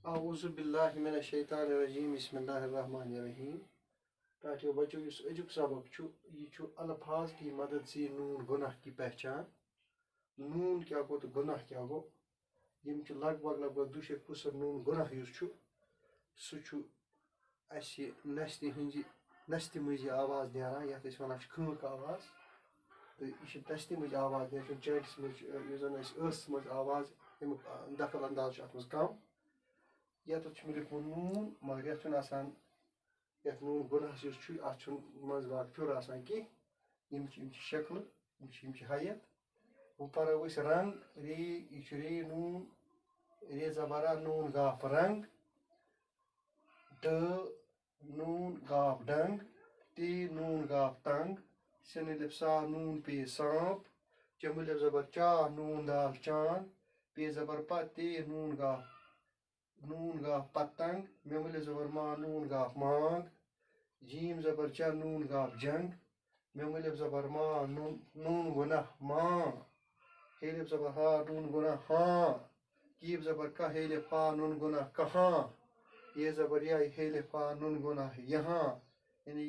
اعوذ باللہ من الشیطان الرجیم بسم اللہ الرحمن الرحیم ٹاٹیو بچو اس اجک سبق یہ الفاظ کی مدد سے نون گناہ کی پہچان نون کیا گو تو گناہ کیا گو یم لگ بھگ 2% نون گناہ سہ نستہِ مٔنٛزۍ آواز نیران یتھ أسۍ ونان چھِ کھۭنک آواز تو یہ نستہِ مٔنٛزۍ آواز نیران چٲنٹس مٔنٛز یُس زن أسۍ ٲسس منٛز آواز امیُک دخل انداز چھُ اتھ منٛز کم یتھ چھُ لیکھمُت نون مگر یتھ چھُنہٕ آسان یتھ نون گناہس یُس چھُ اتھ چھُنہٕ منٛز باگ پھیُر آسان کینٛہہ یم چھِ شکلہٕ یم چھِ حیت وۄنۍ پرو أسۍ رنگ ری یہ چھُ ری نون ری زبر نون گاف رنگ ڈ نون گاف ڈنگ تی نون گاف تنگ سن الف سا نون پی سانپ چم الف زبر چا نون دال چاند پی زبر پا تی نون گاف پتنگ میم الف زبر ما نون گاف مانگ جیم زبر چا نون گاف جنگ میم الف زبر ما نون گناہ ماں ہیلف زبر ہا نون گناہ ہاں کیف زبر کا ہیلف ہا نون گناہ کہاں یہ زبر یا ہیلف ہا نون گناہ یہاں یعنی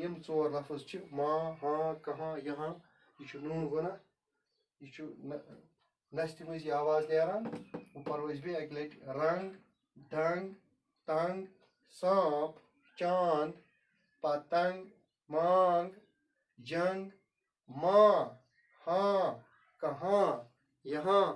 یم ژور لفظ چھ ماں ہاں کہاں یہاں یہ نون گناہ یہ نستہِ مٔنٛزۍ آواز نیران وۄنۍ پرو أسۍ بیٚیہِ اکہِ لٹہِ رنگ ڈنگ تنگ سانپ چاند پتنگ مانگ جنگ ماں ہاں کہاں یہاں